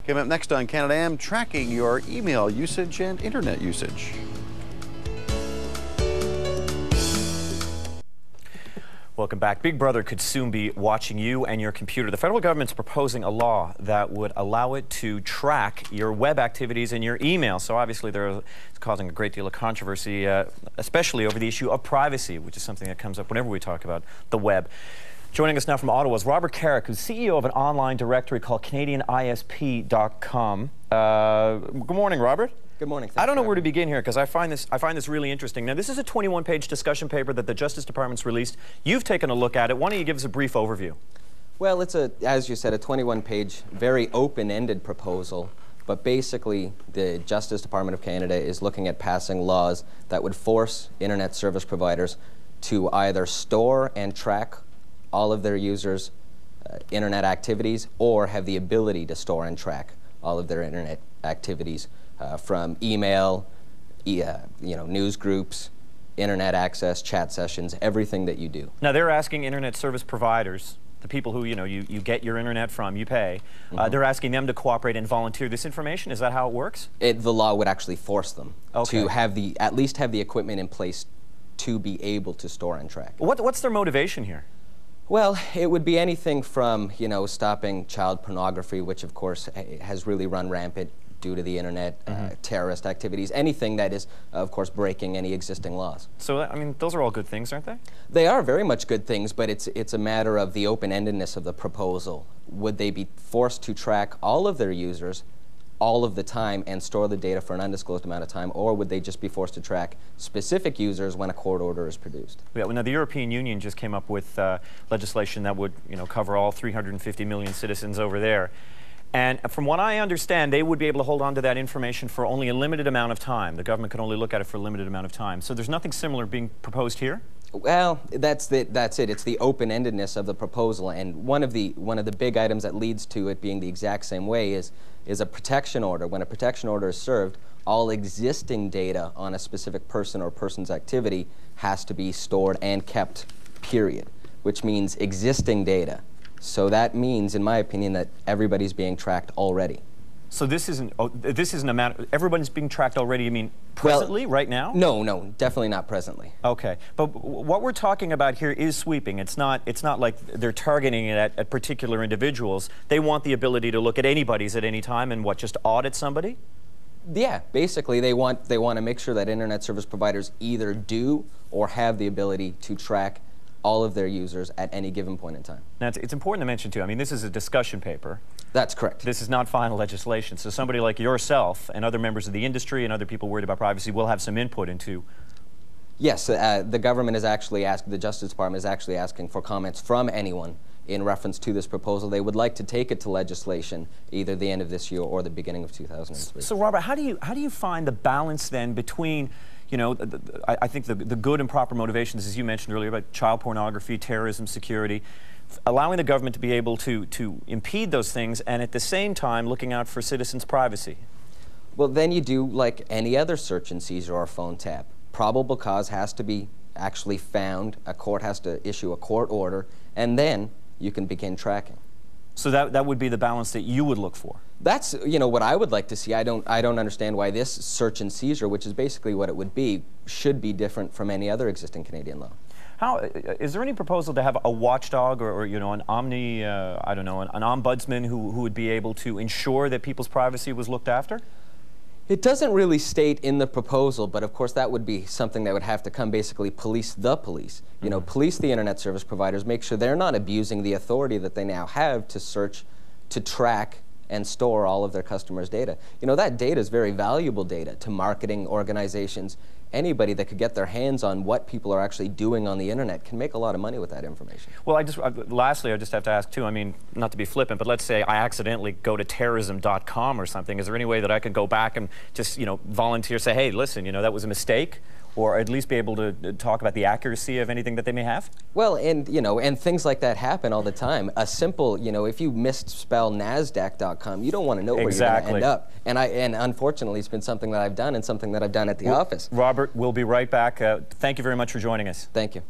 Coming up next on Canada Am, tracking your email usage and internet usage. Welcome back. Big Brother could soon be watching you and your computer. The federal government's proposing a law that would allow it to track your web activities and your email. So obviously it's causing a great deal of controversy, especially over the issue of privacy, which is something that comes up whenever we talk about the web. Joining us now from Ottawa is Robert Carrick, who's CEO of an online directory called CanadianISP.com. Good morning, Robert. Good morning. I don't know where to begin here because I find this really interesting. Now, this is a 21-page discussion paper that the Justice Department's released. You've taken a look at it. Why don't you give us a brief overview? Well, it's as you said, a 21-page, very open-ended proposal. But basically, the Justice Department of Canada is looking at passing laws that would force internet service providers to either store and track all of their users' internet activities, or have the ability to store and track all of their internet activities. From email, news groups, internet access, chat sessions, everything that you do. Now, they're asking internet service providers, the people who, you get your internet from, you pay, they're asking them to cooperate and volunteer this information. Is that how it works? The law would actually force them to have at least have the equipment in place to be able to store and track. What's their motivation here? Well, it would be anything from, stopping child pornography, which of course has really run rampant due to the internet, terrorist activities, anything that is, of course, breaking any existing laws. So, I mean, those are all good things, aren't they? They are very much good things, but it's a matter of the open-endedness of the proposal. Would they be forced to track all of their users all of the time and store the data for an undisclosed amount of time, or would they just be forced to track specific users when a court order is produced? Yeah, well, now the European Union just came up with legislation that would, cover all 350 million citizens over there. And from what I understand, they would be able to hold on to that information for only a limited amount of time. The government can only look at it for a limited amount of time. So there's nothing similar being proposed here? Well, that's it. It's the open-endedness of the proposal, and one of the big items that leads to it being the exact same way is a protection order. When a protection order is served, all existing data on a specific person or person's activity has to be stored and kept, period, which means existing data. So that means, in my opinion, that everybody's being tracked already. So this isn't a matter, everyone's being tracked already, you mean presently, right now? No, definitely not presently. Okay, but what we're talking about here is sweeping. It's not like they're targeting it at particular individuals. They want the ability to look at anybody's at any time and just audit somebody? Yeah, basically they want to make sure that internet service providers either do or have the ability to track all of their users at any given point in time. Now, it's important to mention, too, I mean, this is a discussion paper. That's correct. This is not final legislation, so somebody like yourself and other members of the industry and other people worried about privacy will have some input into. Yes, the government is actually the Justice Department is actually asking for comments from anyone in reference to this proposal. They would like to take it to legislation either the end of this year or the beginning of 2003. So, Robert, how do you find the balance then between, I think the good and proper motivations, as you mentioned earlier, about child pornography, terrorism, security, allowing the government to be able to impede those things, and at the same time looking out for citizens' privacy? Well, then you do like any other search and seizure or phone tap. Probable cause has to be actually found. A court has to issue a court order, and then you can begin tracking. So that would be the balance that you would look for? That's, what I would like to see. I don't understand why this search and seizure, which is basically what it would be, should be different from any other existing Canadian law. Is there any proposal to have a watchdog or an an ombudsman who would be able to ensure that people's privacy was looked after? It doesn't really state in the proposal, but of course that would be something that would have to come, basically police the police. Police the internet service providers, make sure they're not abusing the authority that they now have to search, to track, and store all of their customers' data. That data is very valuable data to marketing organizations. Anybody that could get their hands on what people are actually doing on the internet can make a lot of money with that information. Well, lastly, I just have to ask, too, I mean, not to be flippant, but let's say I accidentally go to terrorism.com or something. Is there any way that I could go back and just, volunteer, say, hey, listen, that was a mistake? Or at least be able to talk about the accuracy of anything that they may have? Well, and things like that happen all the time. A simple, if you misspell NASDAQ.com, you don't want to know where you're going to end up. And unfortunately, it's been something that I've done and something that I've done at the office. Robert, we'll be right back. Thank you very much for joining us. Thank you.